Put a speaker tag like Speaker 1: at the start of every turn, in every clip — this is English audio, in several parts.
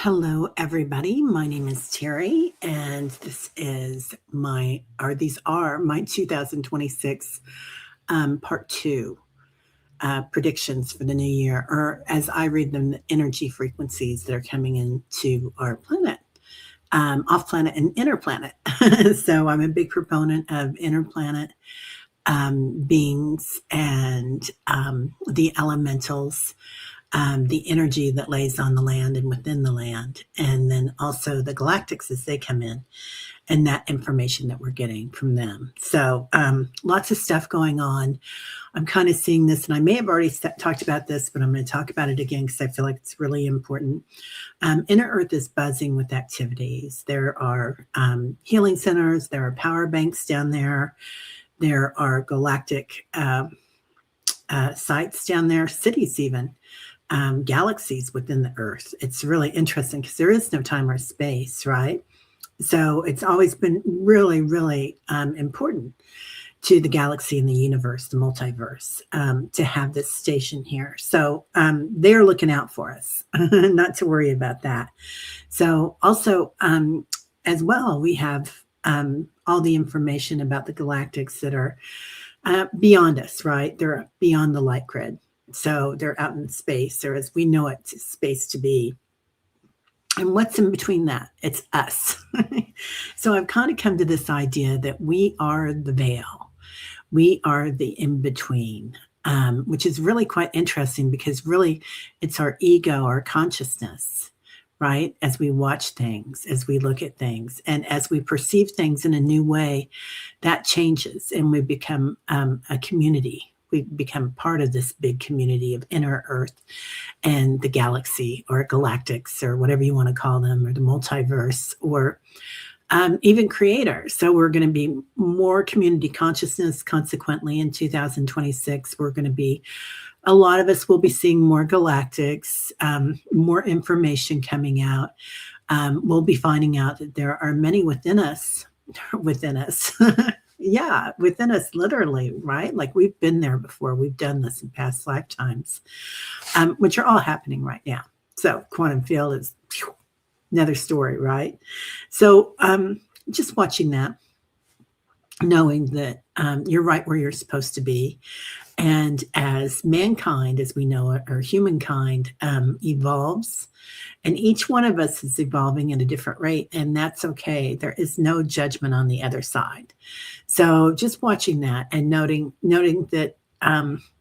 Speaker 1: Hello, everybody. My name is Teri, and these are my 2026 part two predictions for the new year, or as I read them, the energy frequencies that are coming into our planet, off planet and inner planet. So I'm a big proponent of inner planet beings and the elementals, the energy that lays on the land and within the land, and then also the galactics as they come in, and that information that we're getting from them. So lots of stuff going on. I'm kind of seeing this, and I may have already talked about this, but I'm going to talk about it again because I feel like it's really important. Inner Earth is buzzing with activities. There are healing centers. There are power banks down there. There are galactic sites down there, cities even. Galaxies within the Earth. It's really interesting because there is no time or space, right? So it's always been really, really important to the galaxy and the universe, the multiverse, to have this station here. So they're looking out for us, not to worry about that. So also, as well, we have all the information about the galactics that are beyond us, right? They're beyond the light grid. So they're out in space, or as we know it, space to be. And what's in between that? It's us. So I've kind of come to this idea that we are the veil. We are the in-between, which is really quite interesting because really it's our ego, our consciousness, right? As we watch things, as we look at things, and as we perceive things in a new way, that changes and we become a community. We become part of this big community of inner Earth and the galaxy or galactics or whatever you want to call them, or the multiverse, or even creators. So we're going to be more community consciousness. Consequently, in 2026, we're going to be, a lot of us will be seeing more galactics, more information coming out. We'll be finding out that there are many within us. Yeah, within us, literally, right? Like we've been there before. We've done this in past lifetimes, which are all happening right now. So quantum field is another story, right? So just watching that, knowing that you're right where you're supposed to be. And as mankind, as we know it, or humankind evolves, and each one of us is evolving at a different rate, and that's okay. There is no judgment on the other side. So just watching that and noting that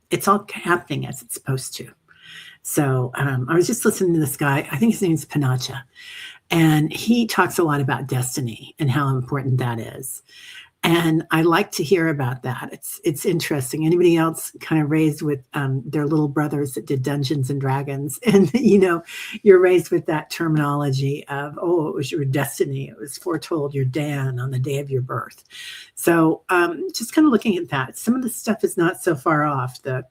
Speaker 1: it's all happening as it's supposed to. So I was just listening to this guy. I think his name is Panacha, and he talks a lot about destiny and how important that is. And I like to hear about that. It's interesting. Anybody else kind of raised with their little brothers that did Dungeons and Dragons, and you're raised with that terminology of, oh, it was your destiny. It was foretold your Dan on the day of your birth. So just kind of looking at that. Some of the stuff is not so far off. The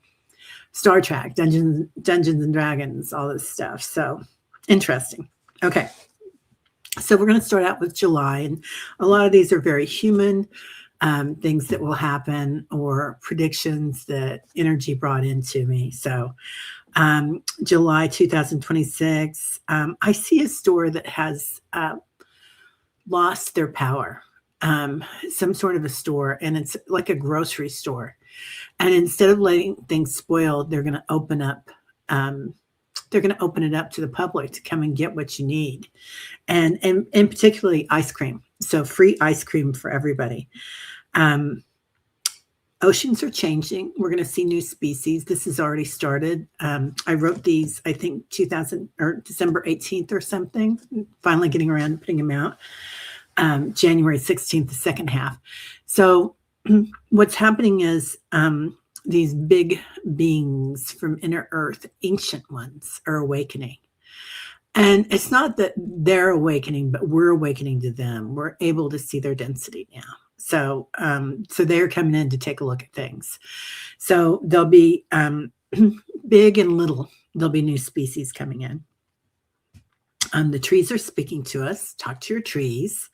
Speaker 1: Star Trek, Dungeons and Dragons, all this stuff. So interesting. Okay. So we're going to start out with July, and a lot of these are very human things that will happen, or predictions that energy brought into me. So July 2026, I see a store that has lost their power, some sort of a store, and it's like a grocery store. And instead of letting things spoil, they're going to open up. They're going to open it up to the public to come and get what you need. And particularly ice cream. So free ice cream for everybody. Oceans are changing. We're going to see new species. This has already started. I wrote these, I think, December 18th or something. Finally getting around to putting them out. January 16th, the second half. So what's happening is these big beings from inner Earth, ancient ones, are awakening. And it's not that they're awakening, but we're awakening to them. We're able to see their density now. So they're coming in to take a look at things. So there'll be big and little. There'll be new species coming in. The trees are speaking to us. Talk to your trees.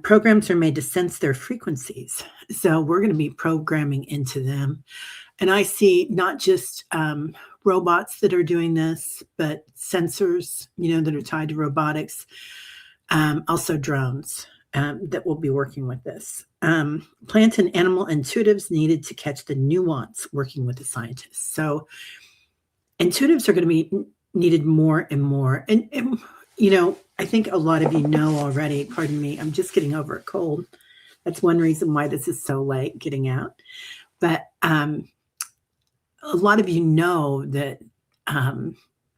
Speaker 1: Programs are made to sense their frequencies. So we're going to be programming into them. And I see not just robots that are doing this, but sensors, that are tied to robotics, also drones that will be working with this. Plant and animal intuitives needed to catch the nuance working with the scientists. So intuitives are going to be needed more and more. And I think a lot of you know already, pardon me, I'm just getting over a cold. That's one reason why this is so late getting out. But a lot of you know that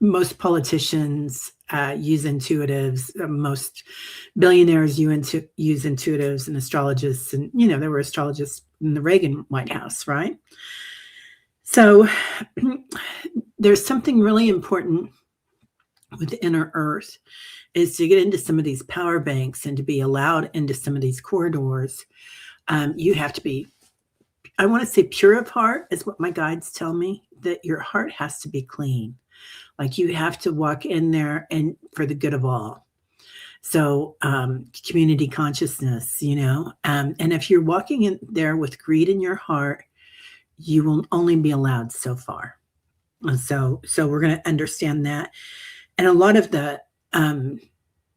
Speaker 1: most politicians use intuitives. Most billionaires use intuitives and astrologists. And, there were astrologists in the Reagan White House, right? So there's something really important with the inner earth is to get into some of these power banks and to be allowed into some of these corridors. You have to be, I want to say pure of heart is what my guides tell me, that your heart has to be clean. Like you have to walk in there and for the good of all. So community consciousness, and if you're walking in there with greed in your heart, you will only be allowed so far. So we're going to understand that. And a lot of the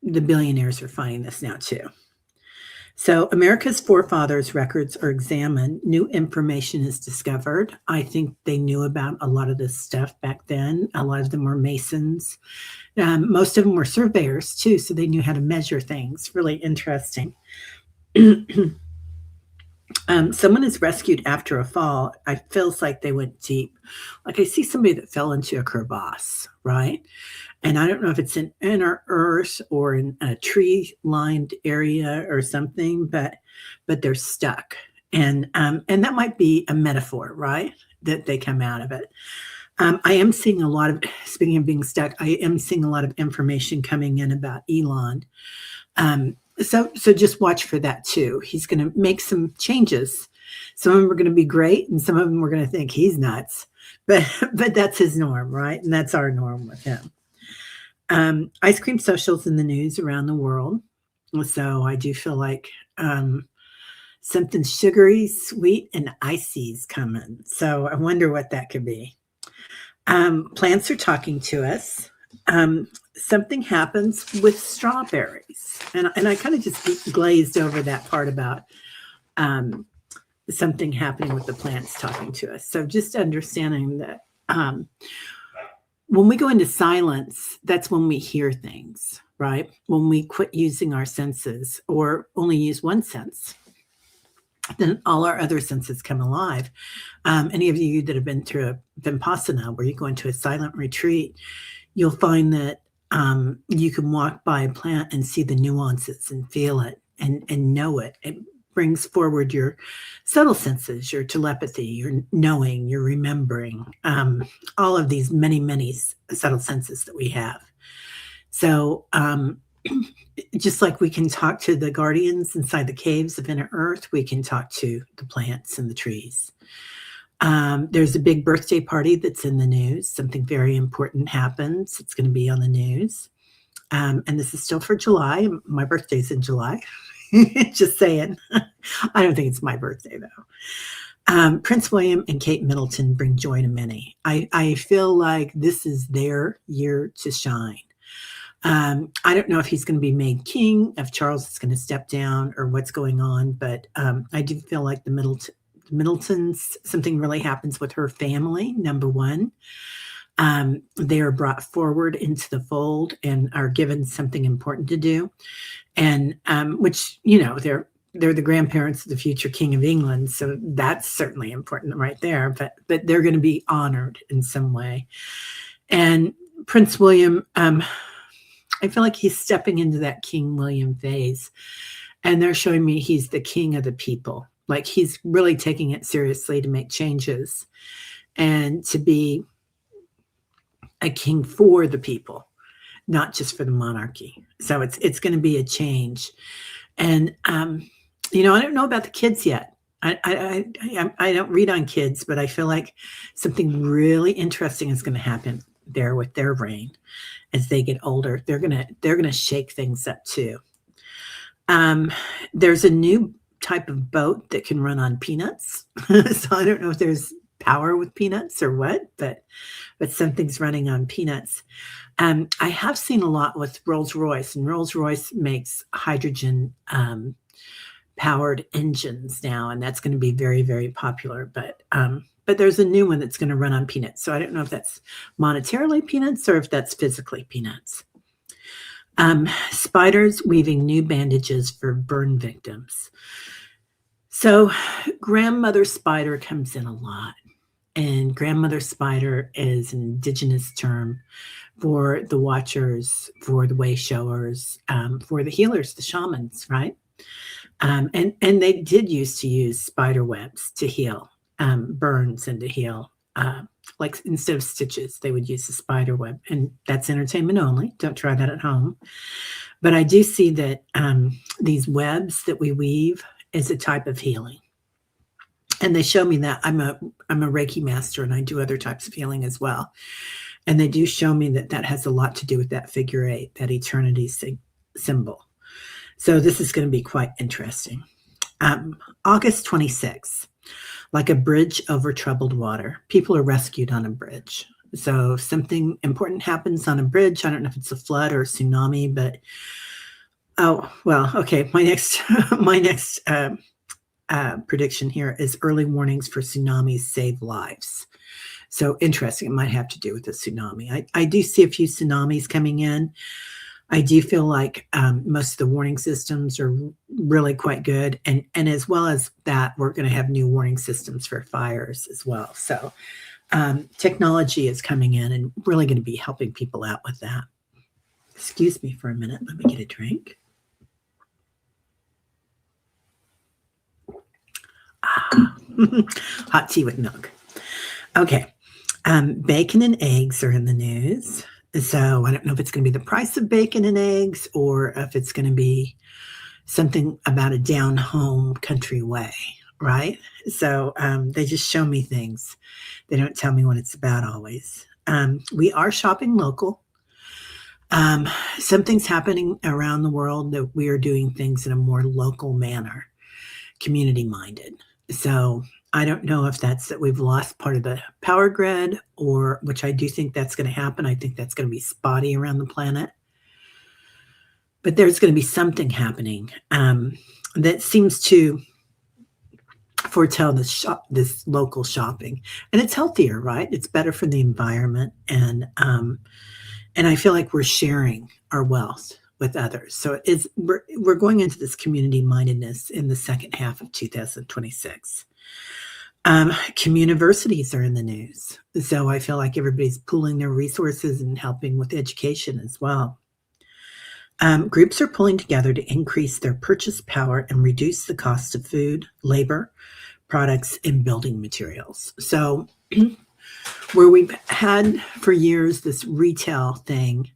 Speaker 1: billionaires are finding this now too. So America's forefathers' records are examined. New information is discovered. I think they knew about a lot of this stuff back then. A lot of them were masons. Most of them were surveyors too, so they knew how to measure things. Really interesting. Someone is rescued after a fall. It feels like they went deep. Like I see somebody that fell into a crevasse, right? And I don't know if it's in inner earth or in a tree-lined area or something, but they're stuck. And that might be a metaphor, right? That they come out of it. I am seeing a lot of, speaking of being stuck, I am seeing a lot of information coming in about Elon. So just watch for that too. He's going to make some changes. Some of them are going to be great, and some of them we're going to think he's nuts. But that's his norm, right? And that's our norm with him. Ice cream socials in the news around the world. So I do feel like something sugary, sweet, and icy is coming. So I wonder what that could be. Plants are talking to us. Something happens with strawberries. And I kind of just glazed over that part about something happening with the plants talking to us. So just understanding that when we go into silence, that's when we hear things, right? When we quit using our senses or only use one sense, then all our other senses come alive. Any of you that have been through a Vipassana, where you go into a silent retreat, you'll find that you can walk by a plant and see the nuances and feel it and know it. It brings forward your subtle senses, your telepathy, your knowing, your remembering, all of these many, many subtle senses that we have. So just like we can talk to the guardians inside the caves of inner earth, we can talk to the plants and the trees. There's a big birthday party that's in the news. Something very important happens. It's going to be on the news. And this is still for July. My birthday's in July. Just saying. I don't think it's my birthday, though. Prince William and Kate Middleton bring joy to many. I feel like this is their year to shine. I don't know if he's going to be made king, if Charles is going to step down, or what's going on, but I do feel like the Middletons, something really happens with her family, number one. They are brought forward into the fold and are given something important to do. And which, they're the grandparents of the future King of England. So that's certainly important right there, but they're going to be honored in some way. And Prince William, I feel like he's stepping into that King William phase. And they're showing me he's the king of the people. Like he's really taking it seriously to make changes and to be a king for the people, not just for the monarchy. So it's going to be a change. And, I don't know about the kids yet. I don't read on kids, but I feel like something really interesting is going to happen there with their reign as they get older. They're going to shake things up too. There's a new type of boat that can run on peanuts. So I don't know if there's power with peanuts or what, but something's running on peanuts. I have seen a lot with Rolls-Royce, and Rolls-Royce makes hydrogen powered engines now, and that's going to be very, very popular. But there's a new one that's going to run on peanuts. So I don't know if that's monetarily peanuts or if that's physically peanuts. Spiders weaving new bandages for burn victims. So grandmother spider comes in a lot. And grandmother spider is an indigenous term for the watchers, for the way showers, for the healers, the shamans, right? And they did used to use spider webs to heal burns and to heal. Like instead of stitches, they would use a spider web. And that's entertainment only. Don't try that at home. But I do see that these webs that we weave is a type of healing. And they show me that I'm a Reiki master, and I do other types of healing as well. And they do show me that that has a lot to do with that figure 8, that eternity symbol. So this is going to be quite interesting. August 26th, like a bridge over troubled water. People are rescued on a bridge. So something important happens on a bridge. I don't know if it's a flood or a tsunami, but oh, well, okay. My next prediction here is early warnings for tsunamis save lives. So interesting. It might have to do with the tsunami. I do see a few tsunamis coming in. I do feel like most of the warning systems are really quite good. And as well as that, we're going to have new warning systems for fires as well. So technology is coming in and really going to be helping people out with that. Excuse me for a minute. Let me get a drink. Hot tea with milk. Okay. Bacon and eggs are in the news. So I don't know if it's going to be the price of bacon and eggs or if it's going to be something about a down home country way, right? So they just show me things. They don't tell me what it's about always. We are shopping local. Something's happening around the world that we are doing things in a more local manner, community-minded. So I don't know if that's that we've lost part of the power grid, or which I do think that's going to happen. I think that's going to be spotty around the planet. But there's going to be something happening that seems to foretell this local shopping. And it's healthier, right? It's better for the environment. And I feel like we're sharing our wealth with others. So we're going into this community mindedness in the second half of 2026. Communiversities are in the news. So I feel like everybody's pooling their resources and helping with education as well. Groups are pulling together to increase their purchase power and reduce the cost of food, labor, products, and building materials. So where we've had for years this retail thing,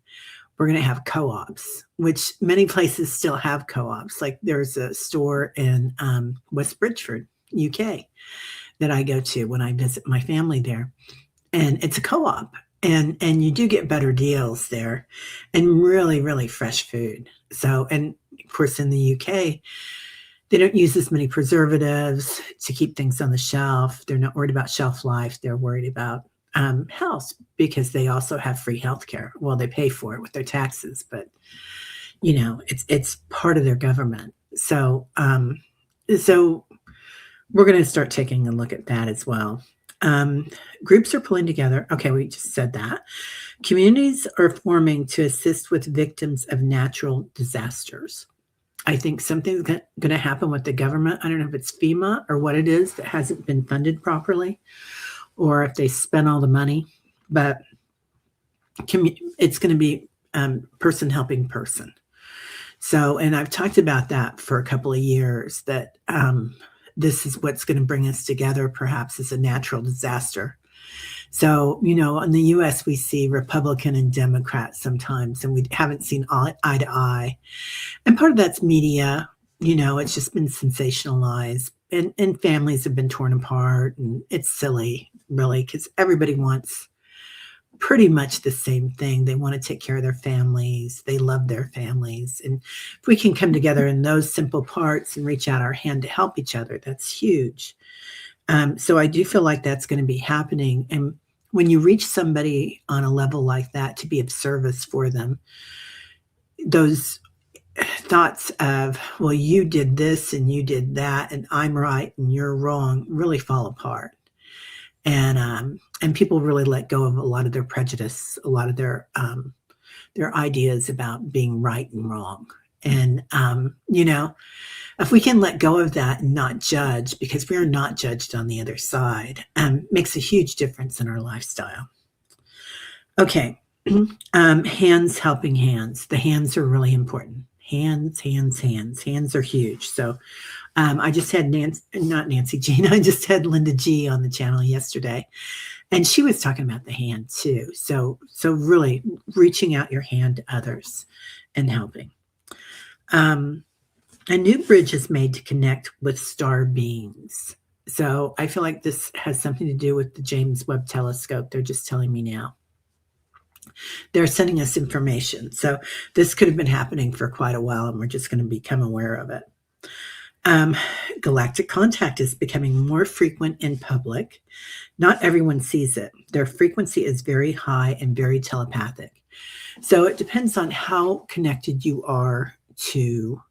Speaker 1: we're going to have co-ops, which many places still have co-ops. Like there's a store in West Bridgford, UK, that I go to when I visit my family there. And it's a co-op. And you do get better deals there and really, really fresh food. So, and of course, in the UK, they don't use as many preservatives to keep things on the shelf. They're not worried about shelf life. They're worried about health, because they also have free healthcare. Well, they pay for it with their taxes, but you know, it's part of their government. So so we're going to start taking a look at that as well. Groups are pulling together. Okay, we just said that. Communities are forming to assist with victims of natural disasters. I think something's going to happen with the government. I don't know if it's FEMA or what it is that hasn't been funded properly, or if they spent all the money, but it's going to be person helping person. So, and I've talked about that for a couple of years, that this is what's going to bring us together, perhaps, as a natural disaster. So, you know, in the US, we see Republican and Democrat sometimes, and we haven't seen eye to eye. And part of that's media. You know, it's just been sensationalized, and families have been torn apart, and it's silly, really, because everybody wants pretty much the same thing. They want to take care of their families. They love their families. And if we can come together in those simple parts and reach out our hand to help each other, that's huge. So I do feel like that's going to be happening. And when you reach somebody on a level like that to be of service for them, those thoughts of, well, you did this and you did that and I'm right and you're wrong really fall apart. And people really let go of a lot of their prejudice, a lot of their ideas about being right and wrong. And, if we can let go of that and not judge, because we're not judged on the other side, makes a huge difference in our lifestyle. Okay. Hands helping hands. The hands are really important. Hands are huge. So I just had Nancy Jean, I just had Linda G on the channel yesterday, and she was talking about the hand too. So really reaching out your hand to others and helping. A new bridge is made to connect with star beings. So I feel like this has something to do with the James Webb Telescope. They're just telling me now. They're sending us information. So this could have been happening for quite a while, and we're just going to become aware of it. Galactic contact is becoming more frequent in public. Not everyone sees it. Their frequency is very high and very telepathic. So it depends on how connected you are to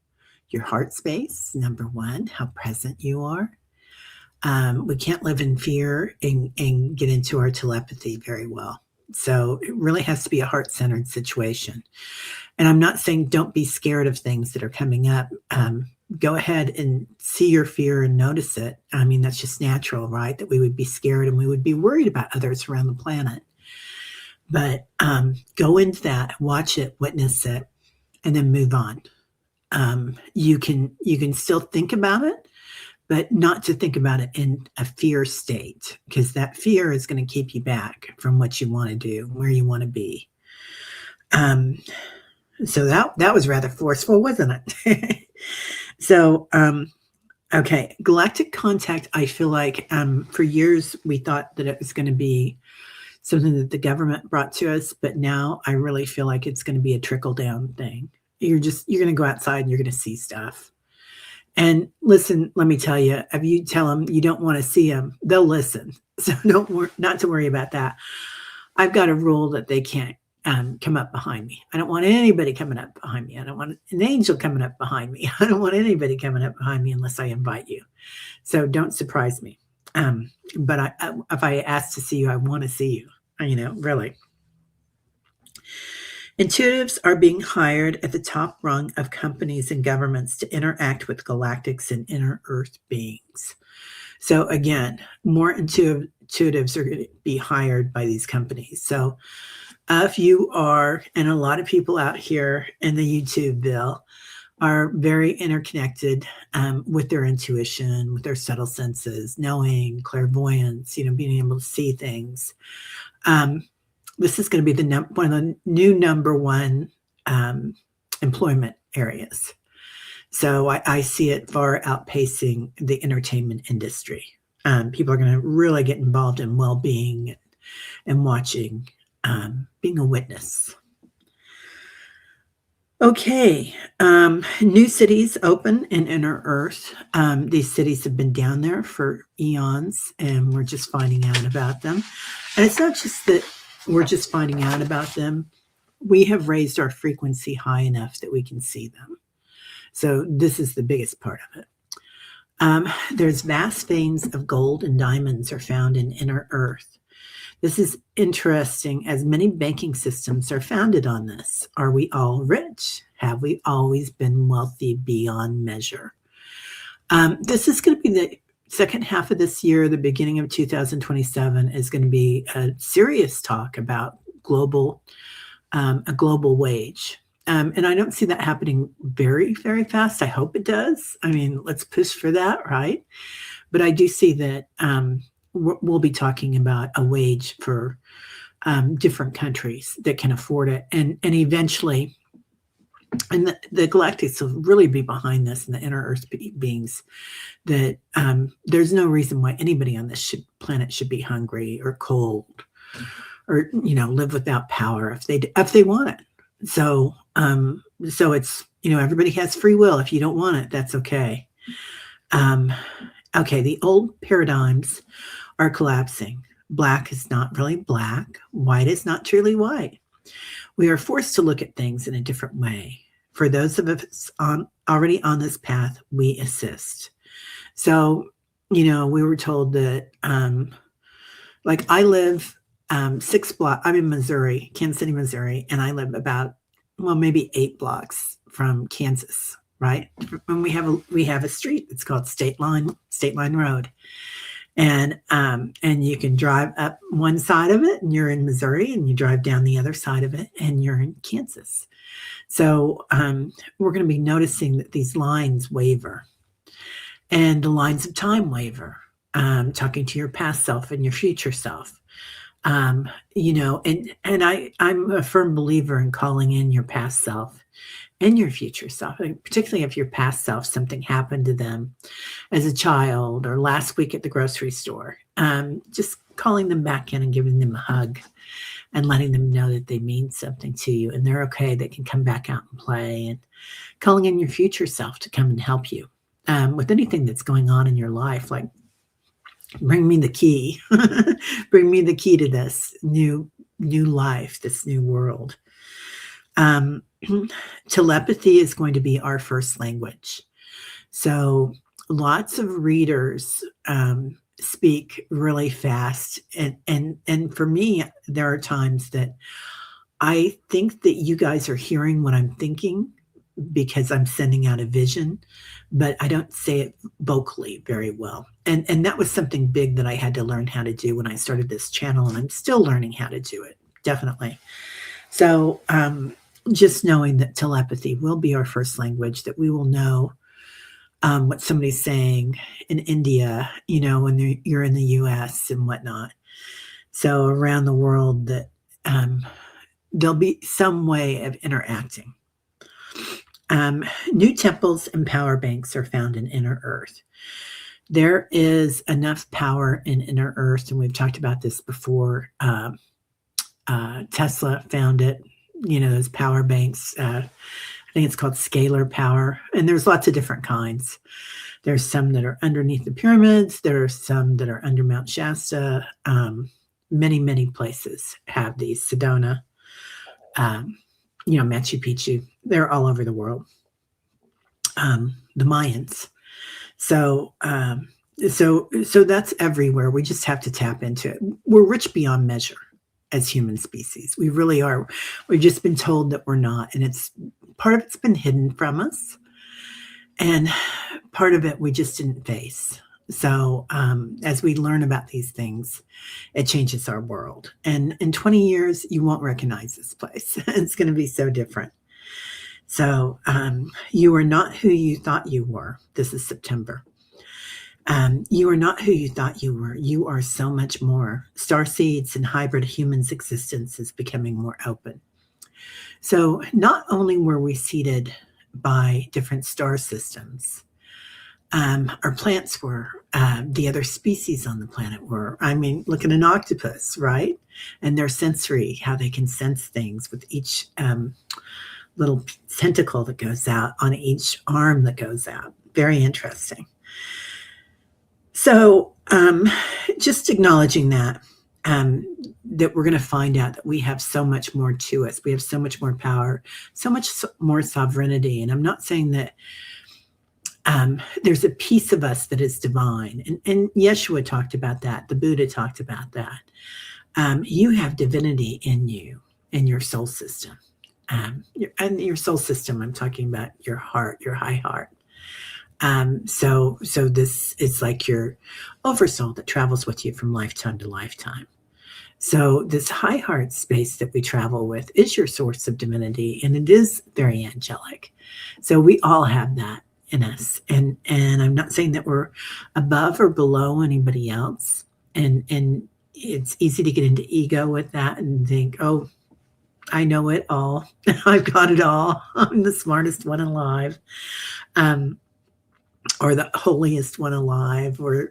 Speaker 1: your heart space, number one, how present you are. We can't live in fear and get into our telepathy very well. So it really has to be a heart-centered situation. And I'm not saying don't be scared of things that are coming up. Go ahead and see your fear and notice it. I mean, that's just natural, right? That we would be scared and we would be worried about others around the planet. But go into that, watch it, witness it, and then move on. You can still think about it, but not to think about it in a fear state, because that fear is going to keep you back from what you want to do, where you want to be. So that was rather forceful, wasn't it? So, okay, galactic contact, I feel like for years we thought that it was going to be something that the government brought to us, but now I really feel like it's going to be a trickle-down thing. You're going to go outside and you're going to see stuff. And listen, let me tell you, if you tell them you don't want to see them, they'll listen. So not to worry about that. I've got a rule that they can't come up behind me. I don't want anybody coming up behind me. I don't want an angel coming up behind me. I don't want anybody coming up behind me unless I invite you. So don't surprise me. But if I ask to see you, I want to see you, really. Intuitives are being hired at the top rung of companies and governments to interact with galactics and inner earth beings. So again, more intuitives are going to be hired by these companies. So if you are, and a lot of people out here in the YouTubeville are very interconnected with their intuition, with their subtle senses, knowing, clairvoyance, being able to see things. This is going to be one of the new number one employment areas. So I see it far outpacing the entertainment industry. People are going to really get involved in well-being and watching, being a witness. Okay, new cities open in inner earth. These cities have been down there for eons, and we're just finding out about them. And it's not just that we're just finding out about them. We have raised our frequency high enough that we can see them. So this is the biggest part of it. There's vast veins of gold and diamonds are found in inner earth. This is interesting, as many banking systems are founded on this. Are we all rich? Have we always been wealthy beyond measure? This is going to be the second half of this year, the beginning of 2027 is going to be a serious talk about a global wage. And I don't see that happening very, very fast. I hope it does. I mean, let's push for that, right? But I do see that we'll be talking about a wage for different countries that can afford it. And eventually, and the galactics will really be behind this, and the inner earth beings, that there's no reason why anybody on this planet should be hungry or cold or live without power if they want it. So it's everybody has free will. If you don't want it, that's okay. Okay, the old paradigms are collapsing. Black is not really black. White is not truly white. We are forced to look at things in a different way. For those of us already on this path, we assist. So, we were told that, like I live 6 blocks. I'm in Missouri, Kansas City, Missouri, and I live about, well, maybe 8 blocks from Kansas, right? And we have a street. It's called State Line Road, and you can drive up one side of it and you're in Missouri, and you drive down the other side of it and you're in Kansas. So we're going to be noticing that these lines waver, and the lines of time waver. Talking to your past self and your future self, and I'm a firm believer in calling in your past self and your future self, particularly if your past self, something happened to them as a child or last week at the grocery store. Just calling them back in and giving them a hug and letting them know that they mean something to you and they're okay. They can come back out and play, and calling in your future self to come and help you with anything that's going on in your life. Like, bring me the key. Bring me the key to this new life, this new world. Telepathy is going to be our first language. So lots of readers speak really fast. And for me, there are times that I think that you guys are hearing what I'm thinking because I'm sending out a vision, but I don't say it vocally very well. And that was something big that I had to learn how to do when I started this channel, and I'm still learning how to do it, definitely. So just knowing that telepathy will be our first language, that we will know what somebody's saying in India, when you're in the US and whatnot. So around the world, that there'll be some way of interacting. New temples and power banks are found in inner earth. There is enough power in inner earth, and we've talked about this before. Tesla found it, those power banks. I think it's called scalar power, and there's lots of different kinds. There's some that are underneath the pyramids. There are some that are under Mount Shasta. Many, many places have these. Sedona, Machu Picchu. They're all over the world. The Mayans. So that's everywhere. We just have to tap into it. We're rich beyond measure as human species. We really are. We've just been told that we're not, and part of it's been hidden from us, and part of it we just didn't face. So as we learn about these things, it changes our world. And in 20 years, you won't recognize this place. It's going to be so different. So you are not who you thought you were. This is September. You are not who you thought you were. You are so much more. Starseeds and hybrid humans' existence is becoming more open. So not only were we seeded by different star systems, our plants were, the other species on the planet were. I mean, look at an octopus, right? And their sensory, how they can sense things with each little tentacle that goes out on each arm that goes out. Very interesting. So just acknowledging that we're going to find out that we have so much more to us. We have so much more power, so much more sovereignty. And I'm not saying that there's a piece of us that is divine. And Yeshua talked about that. The Buddha talked about that. You have divinity in you, in your soul system. And your soul system, I'm talking about your heart, your high heart. So this is like your oversoul that travels with you from lifetime to lifetime. So this high heart space that we travel with is your source of divinity, and it is very angelic. So we all have that in us. And I'm not saying that we're above or below anybody else. And it's easy to get into ego with that and think, oh, I know it all. I've got it all. I'm the smartest one alive. Or the holiest one alive, or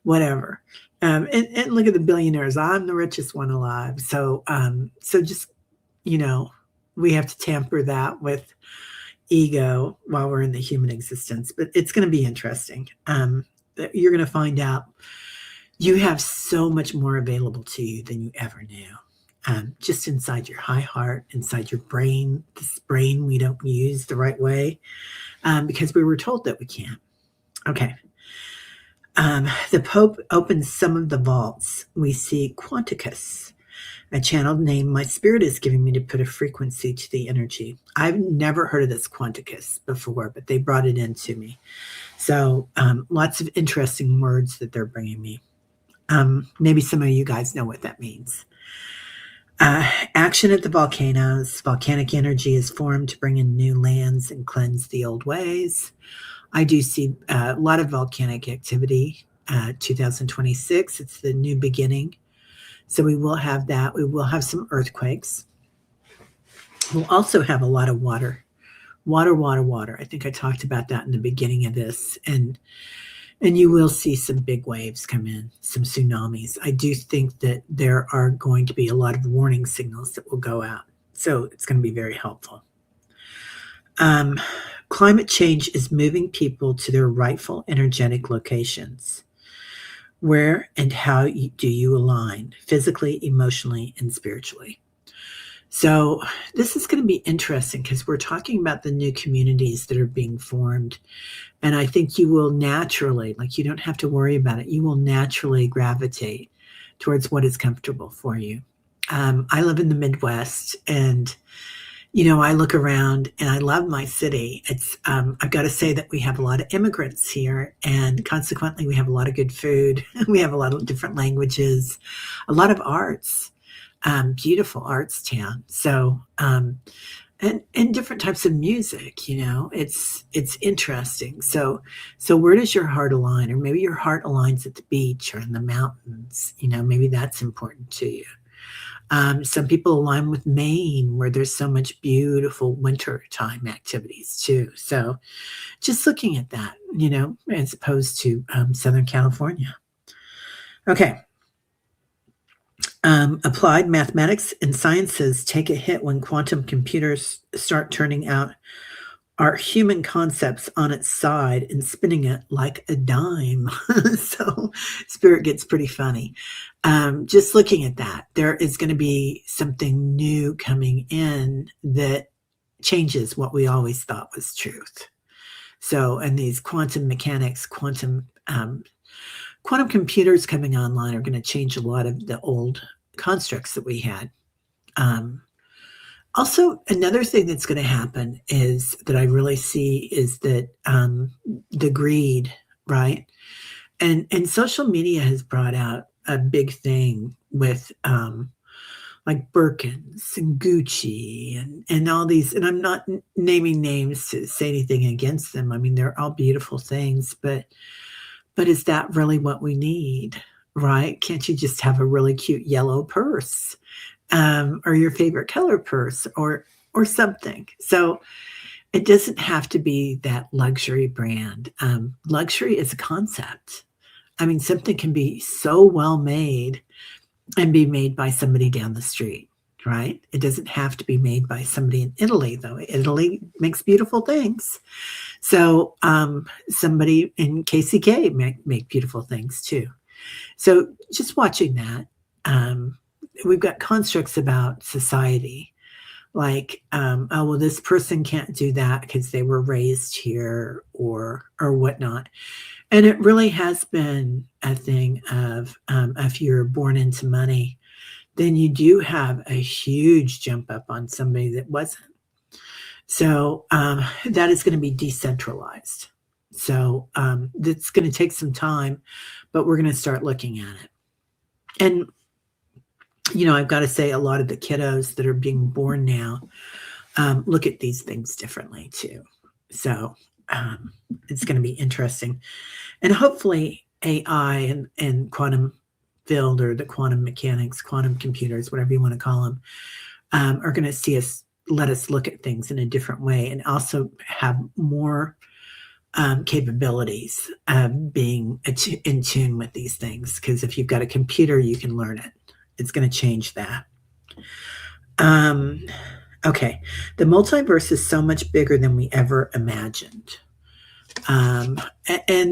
Speaker 1: whatever. And look at the billionaires. I'm the richest one alive. So just, we have to tamper that with, ego while we're in the human existence. But it's going to be interesting. You're going to find out you have so much more available to you than you ever knew. Just inside your high heart, inside your brain, this brain we don't use the right way because we were told that we can't. Okay. The Pope opens some of the vaults. We see Quanticus, a channeled name my spirit is giving me to put a frequency to the energy. I've never heard of this Quanticus before, but they brought it into me. So lots of interesting words that they're bringing me. Maybe some of you guys know what that means. Action at the volcanoes. Volcanic energy is formed to bring in new lands and cleanse the old ways. I do see a lot of volcanic activity. 2026, it's the new beginning. So we will have that. We will have some earthquakes. We'll also have a lot of water. Water. I think I talked about that in the beginning of this. And you will see some big waves come in, some tsunamis. I do think that there are going to be a lot of warning signals that will go out. So it's going to be very helpful. Climate change is moving people to their rightful energetic locations. Where and how do you align physically, emotionally, and spiritually? So this is going to be interesting because we're talking about the new communities that are being formed. And I think you will naturally, like you don't have to worry about it, you will naturally gravitate towards what is comfortable for you. I live in the Midwest and, you know, I look around and I love my city. It's, I've got to say that we have a lot of immigrants here and consequently we have a lot of good food. We have a lot of different languages, a lot of arts. Beautiful arts town. So, and different types of music, you know, it's interesting. So where does your heart align? Or maybe your heart aligns at the beach or in the mountains, you know, maybe that's important to you. Some people align with Maine where there's so much beautiful wintertime activities too. So just looking at that, you know, as opposed to Southern California. Okay. Applied mathematics and sciences take a hit when quantum computers start turning out our human concepts on its side and spinning it like a dime. So spirit gets pretty funny. Just looking at that, there is going to be something new coming in that changes what we always thought was truth. So, and these quantum mechanics, quantum computers coming online are going to change a lot of the old constructs that we had. Also, another thing that's going to happen is that I really see is that the greed, right? And social media has brought out a big thing with like Birkins and Gucci and all these, and I'm not naming names to say anything against them. I mean, they're all beautiful things, but is that really what we need, right? Can't you just have a really cute yellow purse or your favorite color purse or something? So it doesn't have to be that luxury brand. Luxury is a concept. I mean, something can be so well made and be made by somebody down the street, right? It doesn't have to be made by somebody in Italy, though. Italy makes beautiful things. So somebody in KCK make beautiful things too. So just watching that, we've got constructs about society, like, oh, well, this person can't do that because they were raised here or whatnot. And it really has been a thing of if you're born into money, then you do have a huge jump up on somebody that wasn't. So that is going to be decentralized. So that's going to take some time, but we're going to start looking at it. And, you know, I've got to say a lot of the kiddos that are being born now look at these things differently too. So it's going to be interesting. And hopefully AI and quantum field or the quantum mechanics, quantum computers, whatever you want to call them, are going to let us look at things in a different way and also have more capabilities of being in tune with these things. Because if you've got a computer, you can learn it. It's going to change that. Okay. The multiverse is so much bigger than we ever imagined. And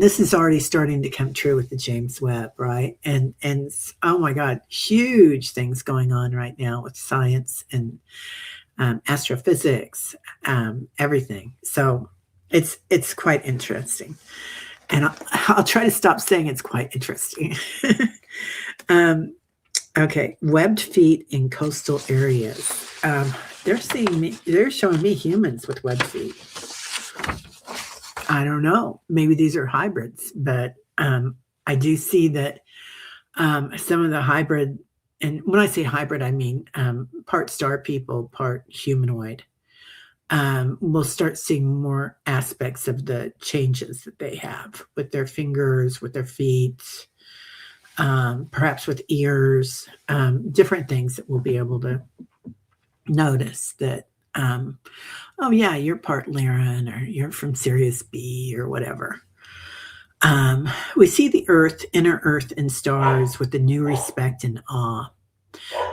Speaker 1: this is already starting to come true with the James Webb, right? And oh my God, huge things going on right now with science and astrophysics, everything. So it's quite interesting, and I'll try to stop saying it's quite interesting. Okay, webbed feet in coastal areas. They're showing me humans with webbed feet. I don't know. Maybe these are hybrids, but I do see that some of the hybrid, and when I say hybrid, I mean part star people, part humanoid. We'll start seeing more aspects of the changes that they have with their fingers, with their feet, perhaps with ears, different things that we'll be able to notice that, oh yeah, you're part Lyran, or you're from Sirius B, or whatever. We see the earth, inner earth and stars with a new respect and awe.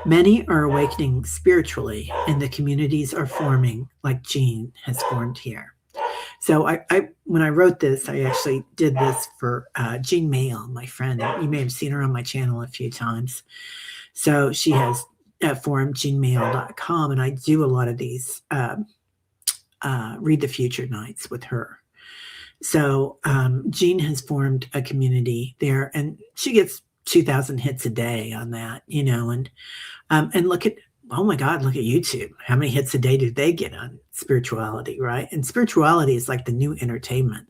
Speaker 1: Many are awakening spiritually, and the communities are forming like Jean has formed here. So when I wrote this, I actually did this for Jean Mayle, my friend. You may have seen her on my channel a few times. So she has formed jeanmayle.com, and I do a lot of these read the future nights with her. So Jean has formed a community there, and she gets 2,000 hits a day on that, and look at, oh my God, look at YouTube. How many hits a day do they get on spirituality, right? And spirituality is like the new entertainment.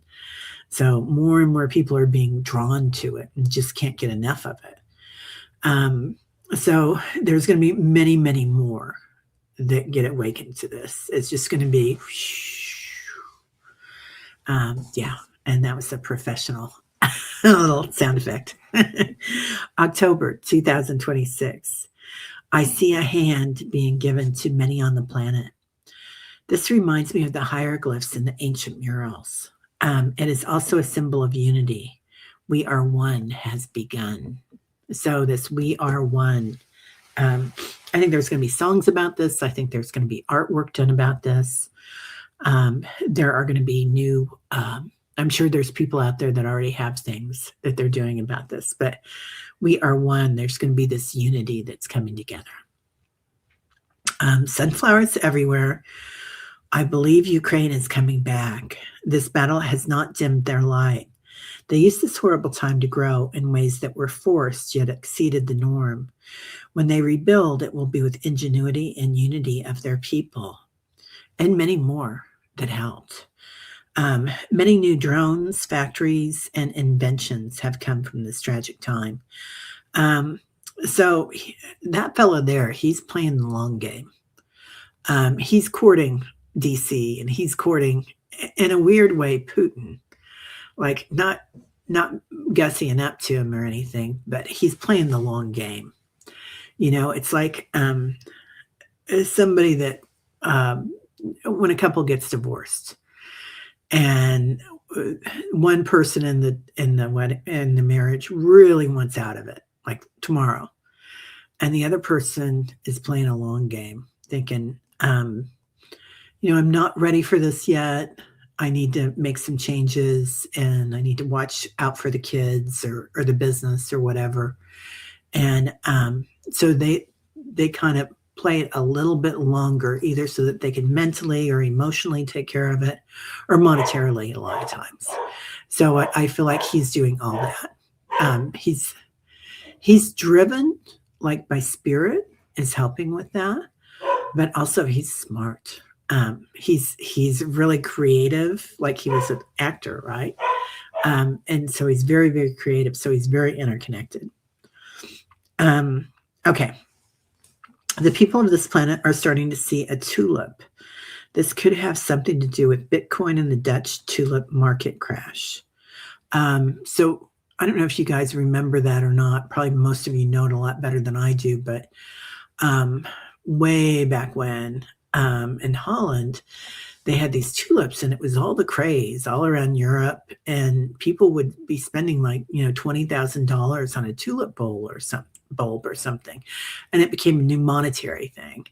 Speaker 1: So more and more people are being drawn to it and just can't get enough of it. So there's going to be many, many more that get awakened to this. It's just going to be, yeah. And that was a professional little sound effect. October 2026. I see a hand being given to many on the planet. This reminds me of the hieroglyphs in the ancient murals. It is also a symbol of unity. We are one has begun. So this we are one. I think there's going to be songs about this. I think there's going to be artwork done about this. There are going to be new, I'm sure there's people out there that already have things that they're doing about this, but we are one. There's going to be this unity that's coming together. Sunflowers everywhere. I believe Ukraine is coming back. This battle has not dimmed their light. They used this horrible time to grow in ways that were forced yet exceeded the norm. When they rebuild, it will be with ingenuity and unity of their people, and many more that helped. Many new drones, factories, and inventions have come from this tragic time. So that fellow there, he's playing the long game. He's courting DC, and he's courting, in a weird way, Putin. Like not gussying up to him or anything, but he's playing the long game. It's like somebody that when a couple gets divorced, and one person in the marriage really wants out of it, like tomorrow, and the other person is playing a long game, thinking, I'm not ready for this yet. I need to make some changes, and I need to watch out for the kids or the business or whatever. And so they kind of play it a little bit longer, either so that they can mentally or emotionally take care of it, or monetarily a lot of times. So I feel like he's doing all that. He's driven like by spirit, is helping with that, but also he's smart. He's really creative, like he was an actor, right? And so he's very, very creative. So he's very interconnected. Okay. The people of this planet are starting to see a tulip. This could have something to do with Bitcoin and the Dutch tulip market crash. So I don't know if you guys remember that or not. Probably most of you know it a lot better than I do, but way back when, in Holland, they had these tulips, and it was all the craze all around Europe, and people would be spending like, $20,000 on a tulip bulb or something, and it became a new monetary thing.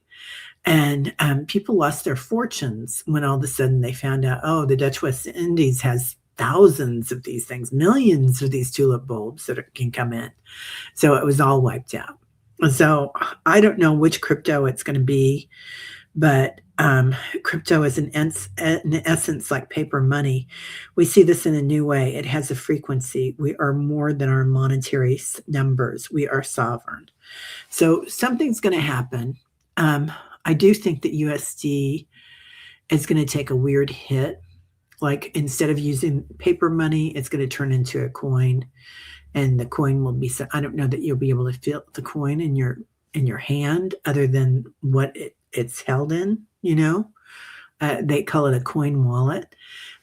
Speaker 1: And people lost their fortunes when all of a sudden they found out, oh, the Dutch West Indies has thousands of these things, millions of these tulip bulbs that can come in. So it was all wiped out. So I don't know which crypto it's going to be, but crypto is in essence like paper money. We see this in a new way. It has a frequency. We are more than our monetary numbers. We are sovereign. So something's going to happen. I do think that USD is going to take a weird hit. Like instead of using paper money, it's going to turn into a coin, and the coin will be. I don't know that you'll be able to feel the coin in your hand, other than what it's held in. You know, they call it a coin wallet,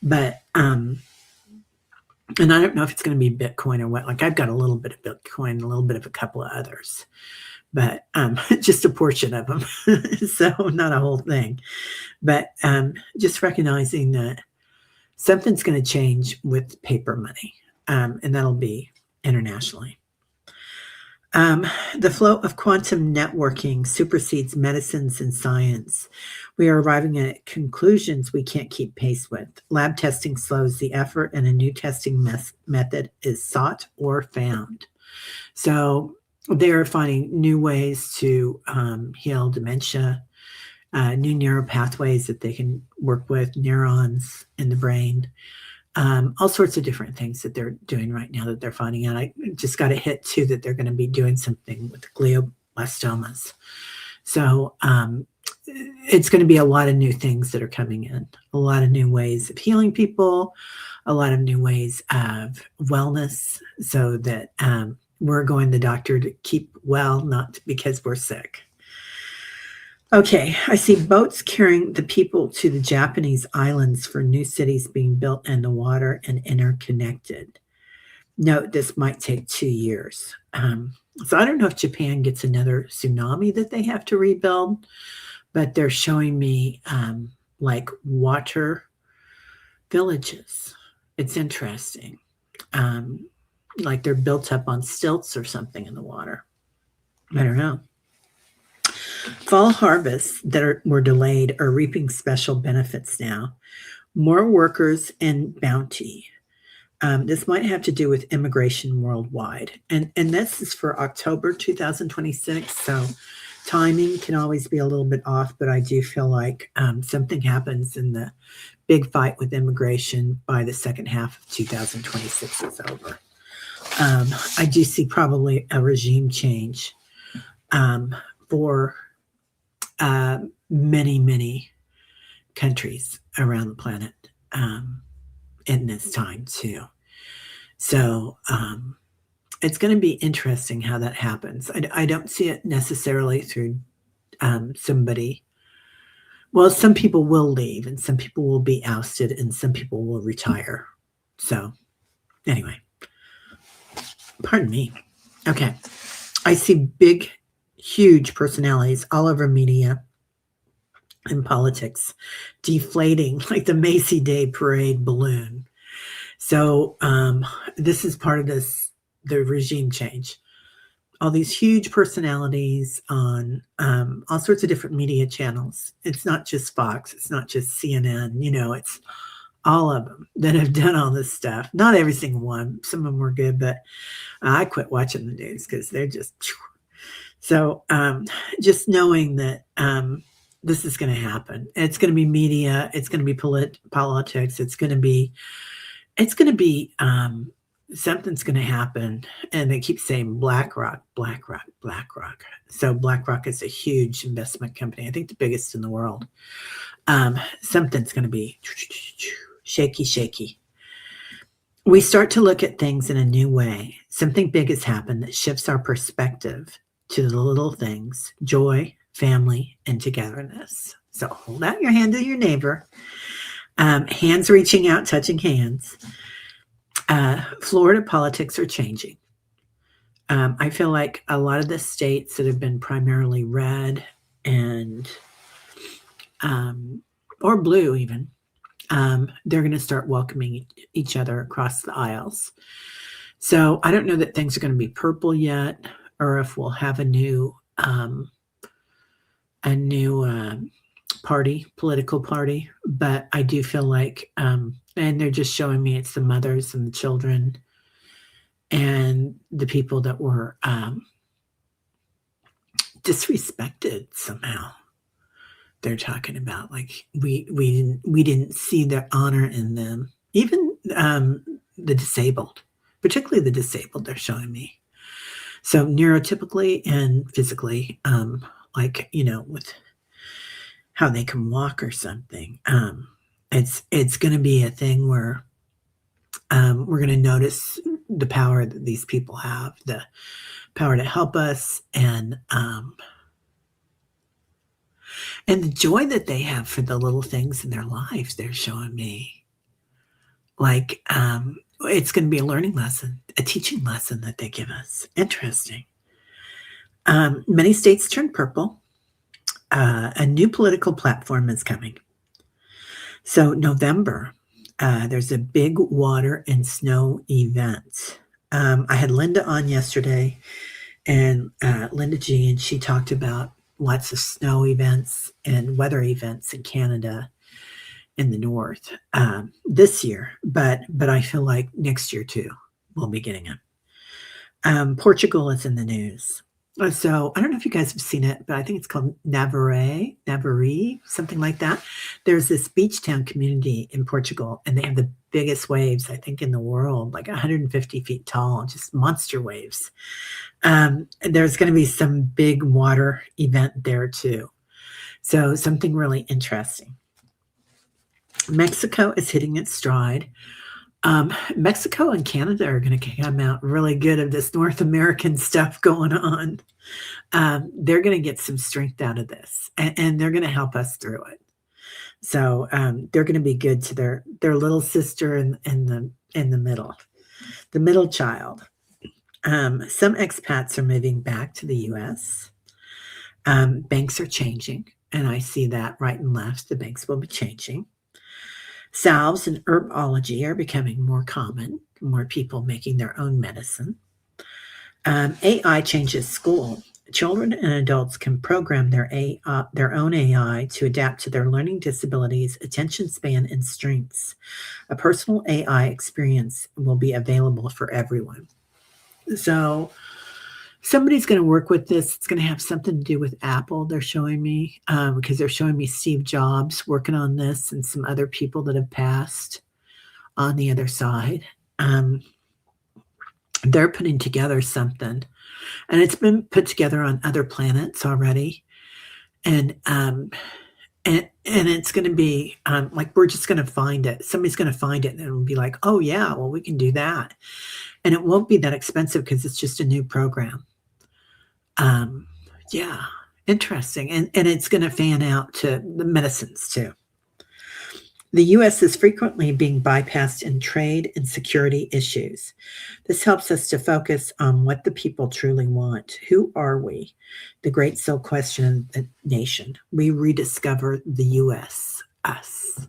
Speaker 1: but and I don't know if it's going to be Bitcoin or what. Like I've got a little bit of Bitcoin, a little bit of a couple of others, but just a portion of them. So not a whole thing, but just recognizing that something's going to change with paper money, and that'll be internationally. The flow of quantum networking supersedes medicines and science. We are arriving at conclusions we can't keep pace with. Lab testing slows the effort, and a new testing method is sought or found. So they're finding new ways to heal dementia, new neural pathways that they can work with, neurons in the brain, all sorts of different things that they're doing right now that they're finding out. I just got a hit too that they're going to be doing something with glioblastomas. So it's going to be a lot of new things that are coming in, a lot of new ways of healing people, a lot of new ways of wellness, so that we're going to the doctor to keep well, not because we're sick. Okay, I see boats carrying the people to the Japanese islands for new cities being built in the water and interconnected. Note, this might take 2 years. So I don't know if Japan gets another tsunami that they have to rebuild, but they're showing me like water villages. It's interesting. Like they're built up on stilts or something in the water. I don't know. Fall harvests that were delayed are reaping special benefits now. More workers and bounty. This might have to do with immigration worldwide. And this is for October 2026. So timing can always be a little bit off, but I do feel like something happens in the big fight with immigration by the second half of 2026 is over. I do see probably a regime change for many, many countries around the planet in this time too. So it's going to be interesting how that happens. I don't see it necessarily through somebody. Well, some people will leave and some people will be ousted and some people will retire. So anyway, pardon me. Okay. I see big, huge personalities all over media and politics deflating like the Macy Day Parade balloon. So this is part of the regime change. All these huge personalities on all sorts of different media channels. It's not just Fox. It's not just CNN. You know, it's all of them that have done all this stuff. Not every single one. Some of them were good, but I quit watching the news because they're just... So just knowing that this is going to happen. It's going to be media. It's going to be politics. It's going to be something's going to happen. And they keep saying BlackRock. So BlackRock is a huge investment company. I think the biggest in the world. Something's going to be shaky. We start to look at things in a new way. Something big has happened that shifts our perspective to the little things: joy, family, and togetherness. So hold out your hand to your neighbor. Hands reaching out, touching hands. Florida politics are changing. I feel like a lot of the states that have been primarily red and or blue even, they're going to start welcoming each other across the aisles. So I don't know that things are going to be purple yet, or if we'll have a new political party, but I do feel like, and they're just showing me it's the mothers and the children and the people that were disrespected somehow. They're talking about like we didn't see their honor in them, even the disabled, particularly the disabled. They're showing me. So neurotypically and physically, like, with how they can walk or something. It's going to be a thing where we're going to notice the power that these people have, the power to help us, and the joy that they have for the little things in their lives. They're showing me like it's going to be a learning lesson, a teaching lesson that they give us. Interesting. Many states turn purple. A new political platform is coming. So November, there's a big water and snow event. I had Linda on yesterday, and Linda G, and she talked about lots of snow events and weather events in Canada in the north this year, but I feel like next year too we'll be getting them. Portugal is in the news. So I don't know if you guys have seen it, but I think it's called Navarre, something like that. There's this beach town community in Portugal, and they have the biggest waves, I think, in the world, like 150 feet tall, just monster waves. There's going to be some big water event there too. So something really interesting. Mexico is hitting its stride. Mexico and Canada are going to come out really good of this North American stuff going on. They're going to get some strength out of this, and they're going to help us through it. So they're going to be good to their little sister in the middle child. Some expats are moving back to the U.S. Banks are changing, and I see that right and left. The banks will be changing. Salves and herbology are becoming more common, more people making their own medicine. AI changes school. Children and adults can program their own AI to adapt to their learning disabilities, attention span, and strengths. A personal AI experience will be available for everyone. So somebody's going to work with this. It's going to have something to do with Apple, they're showing me, because they're showing me Steve Jobs working on this and some other people that have passed on the other side. They're putting together something, and it's been put together on other planets already. And it's going to be like we're just going to find it. Somebody's going to find it, and it'll be like, oh, yeah, well, we can do that. And it won't be that expensive because it's just a new program. Yeah, interesting. And it's going to fan out to the medicines too. The U.S. is frequently being bypassed in trade and security issues. This helps us to focus on what the people truly want. Who are we? The great soul question of the nation. We rediscover the U.S., us.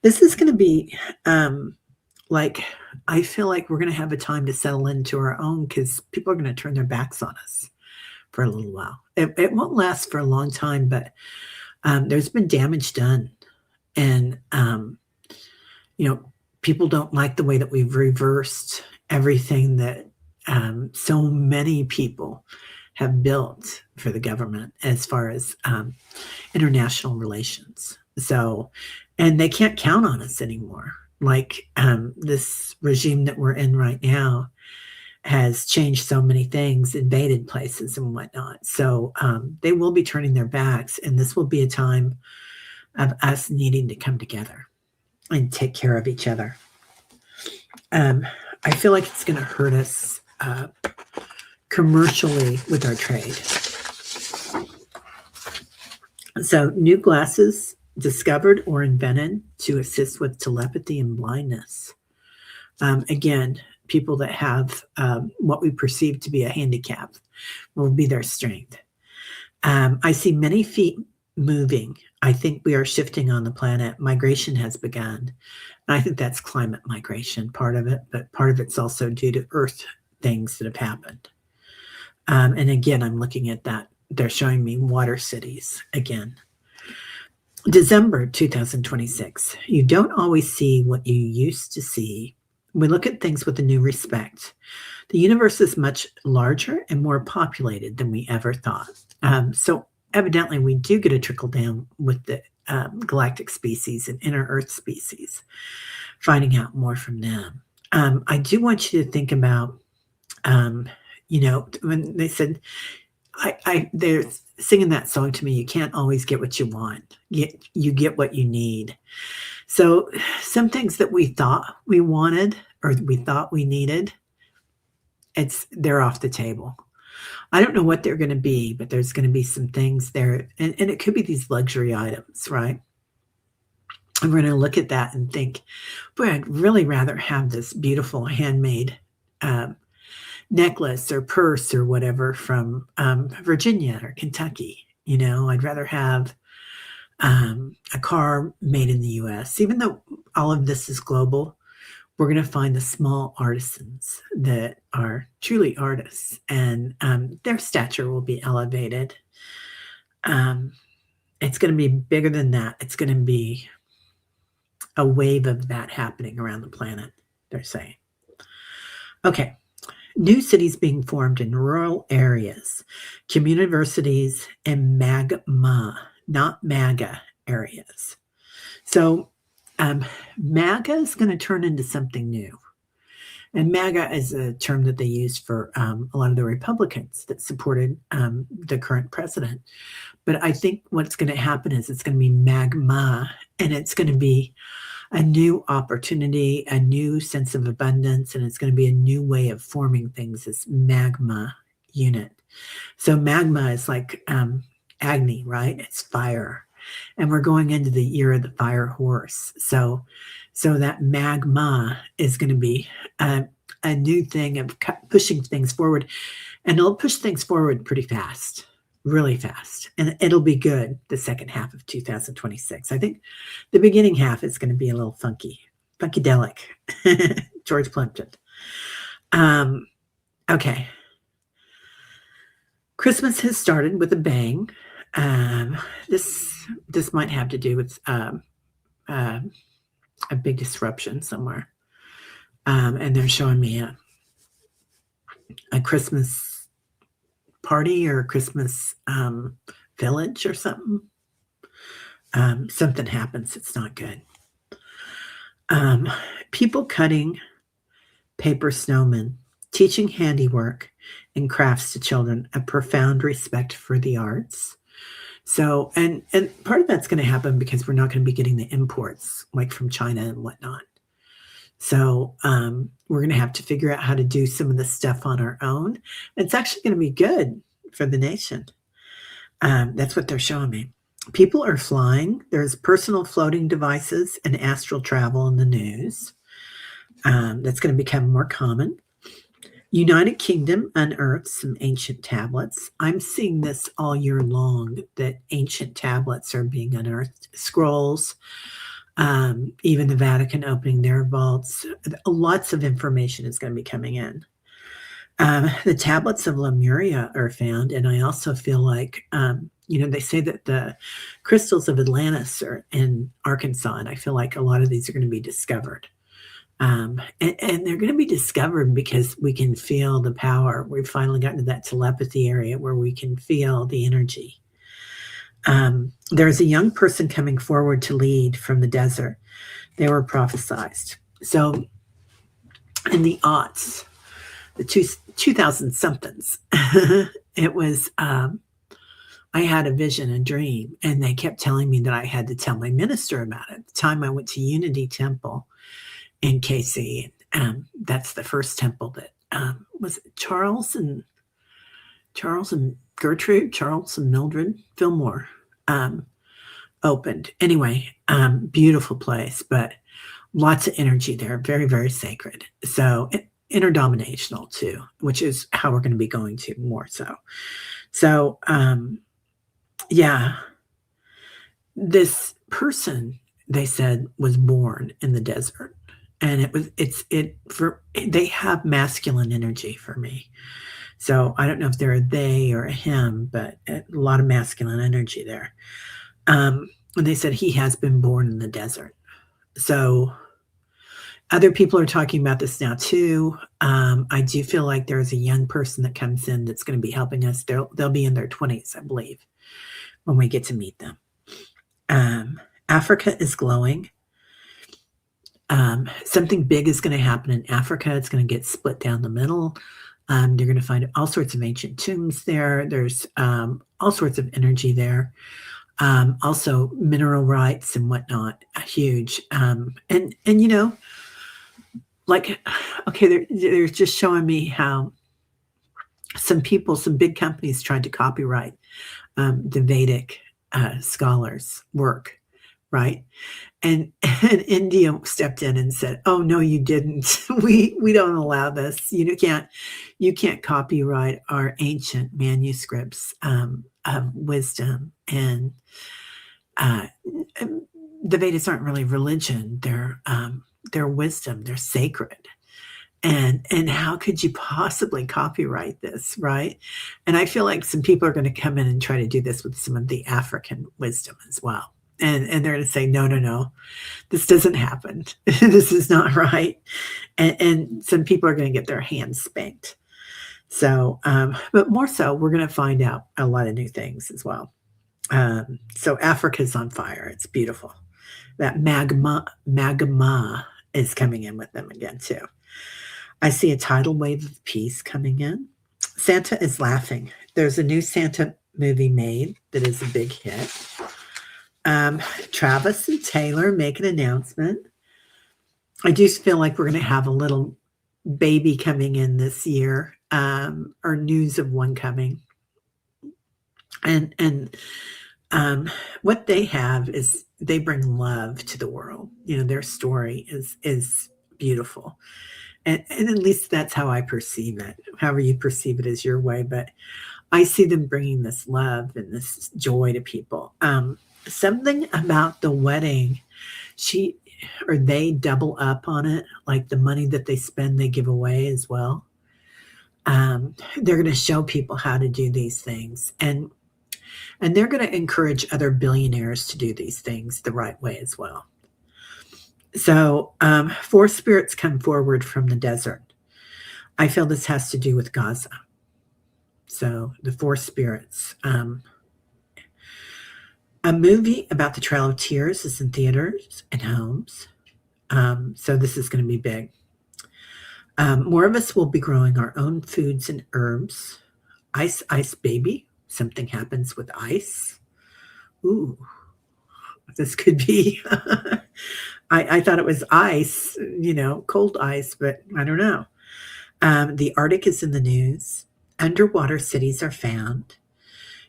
Speaker 1: This is going to be like, I feel like we're going to have a time to settle into our own, because people are going to turn their backs on us for a little while. It won't last for a long time, but there's been damage done. And, people don't like the way that we've reversed everything that so many people have built for the government as far as international relations. So, and they can't count on us anymore. Like this regime that we're in right now has changed so many things, invaded places and whatnot. So they will be turning their backs, and this will be a time of us needing to come together and take care of each other. I feel like it's going to hurt us commercially with our trade. So new glasses discovered or invented to assist with telepathy and blindness. Again, people that have what we perceive to be a handicap will be their strength. I see many feet moving. I think we are shifting on the planet. Migration has begun. And I think that's climate migration, part of it, but part of it's also due to Earth things that have happened. And again, I'm looking at that they're showing me water cities again. December 2026. You don't always see what you used to see. We look at things with a new respect. The universe is much larger and more populated than we ever thought. So evidently we do get a trickle down with the galactic species and inner Earth species, finding out more from them. I do want you to think about, when they said, they're singing that song to me, you can't always get what you want. You get what you need. So some things that we thought we wanted or we thought we needed, they're off the table. I don't know what they're going to be, but there's going to be some things there. And it could be these luxury items, right? And we're going to look at that and think, boy, I'd really rather have this beautiful handmade necklace or purse or whatever from Virginia or Kentucky. I'd rather have a car made in the US. Even though all of this is global, we're going to find the small artisans that are truly artists, and their stature will be elevated. It's going to be bigger than that. It's going to be a wave of that happening around the planet, they're saying. Okay. New cities being formed in rural areas, communiversities, and magma, not MAGA areas. So MAGA is going to turn into something new. And MAGA is a term that they use for a lot of the Republicans that supported the current president. But I think what's going to happen is it's going to be magma, and it's going to be a new opportunity, a new sense of abundance, and it's going to be a new way of forming things, this magma unit. So magma is like Agni, right? It's fire. And we're going into the year of the fire horse. So that magma is going to be a new thing of pushing things forward. And it'll push things forward pretty fast, really fast. And it'll be good the second half of 2026. I think the beginning half is going to be a little funkydelic. George Plimpton. Okay. Christmas has started with a bang. This might have to do with a big disruption somewhere. And they're showing me a Christmas party or a Christmas village or something. Something happens. It's not good. People cutting paper snowmen, teaching handiwork and crafts to children, a profound respect for the arts. So, and part of that's going to happen because we're not going to be getting the imports like from China and whatnot. So we're going to have to figure out how to do some of this stuff on our own. It's actually going to be good for the nation. That's what they're showing me. People are flying. There's personal floating devices and astral travel in the news. That's going to become more common. United Kingdom unearthed some ancient tablets. I'm seeing this all year long, that ancient tablets are being unearthed. Scrolls, even the Vatican opening their vaults. Lots of information is going to be coming in. The tablets of Lemuria are found, and I also feel like, they say that the crystals of Atlantis are in Arkansas, and I feel like a lot of these are going to be discovered. And they're going to be discovered because we can feel the power. We've finally gotten to that telepathy area where we can feel the energy. There's a young person coming forward to lead from the desert. They were prophesized. So in the aughts, the 2000 somethings, it was, I had a vision, a dream, and they kept telling me that I had to tell my minister about it. At the time I went to Unity Temple in KC. That's the first temple that was Charles and Gertrude, Charles and Mildred Fillmore opened. Anyway, beautiful place, but lots of energy there. Very, very sacred. So interdominational too, which is how we're going to be going to more so. So, this person, they said, was born in the desert. And they have masculine energy for me. So I don't know if they're a they or a him, but a lot of masculine energy there. And they said he has been born in the desert. So other people are talking about this now too. I do feel like there's a young person that comes in that's going to be helping us. They'll be in their 20s, I believe, when we get to meet them. Africa is glowing. Something big is going to happen in Africa. It's going to get split down the middle. They're going to find all sorts of ancient tombs there. There's all sorts of energy there. Also mineral rights and whatnot, huge. And you know, like, okay, they're just showing me how some people, some big companies tried to copyright the Vedic scholars' work, right? And India stepped in and said, "Oh no, you didn't. We don't allow this. You can't copyright our ancient manuscripts of wisdom." And the Vedas aren't really religion; they're wisdom. They're sacred. And how could you possibly copyright this, right? And I feel like some people are going to come in and try to do this with some of the African wisdom as well. And they're going to say, no, this doesn't happen. This is not right. And some people are going to get their hands spanked. So, but more so, we're going to find out a lot of new things as well. So Africa's on fire. It's beautiful. That magma is coming in with them again too. I see a tidal wave of peace coming in. Santa is laughing. There's a new Santa movie made that is a big hit. Travis and Taylor make an announcement. I do feel like we're going to have a little baby coming in this year, or news of one coming. And what they have is they bring love to the world. You know, their story is beautiful. And at least that's how I perceive it. However you perceive it is your way. But I see them bringing this love and this joy to people. Something about the wedding, they double up on it. Like the money that they spend, they give away as well. They're going to show people how to do these things. And they're going to encourage other billionaires to do these things the right way as well. So 4 spirits come forward from the desert. I feel this has to do with Gaza. So the 4 spirits. A movie about the Trail of Tears is in theaters and homes. So this is going to be big. More of us will be growing our own foods and herbs. Ice baby. Something happens with ice. Ooh, this could be... I thought it was ice, cold ice, but I don't know. The Arctic is in the news. Underwater cities are found.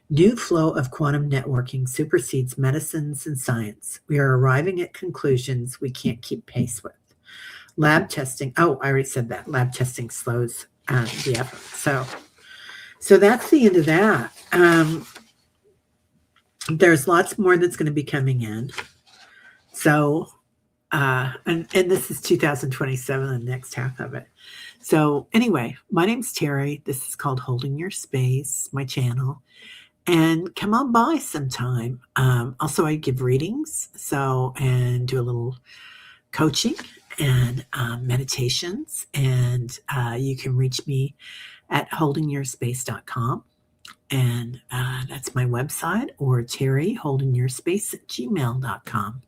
Speaker 1: New flow of quantum networking supersedes medicines and science. We are arriving at conclusions we can't keep pace with. Lab testing. Oh, I already said that. Lab testing slows the effort. So that's the end of that. There's lots more that's going to be coming in. So... and this is 2027, the next half of it. So anyway, my name's Teri. This is called Holding Your Space, my channel. And come on by sometime. Also, I give readings, and do a little coaching and meditations. And you can reach me at holdingyourspace.com. And that's my website, or TeriHoldingYourSpace@gmail.com.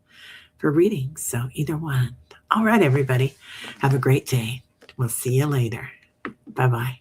Speaker 1: for readings. So either one. All right, everybody. Have a great day. We'll see you later. Bye-bye.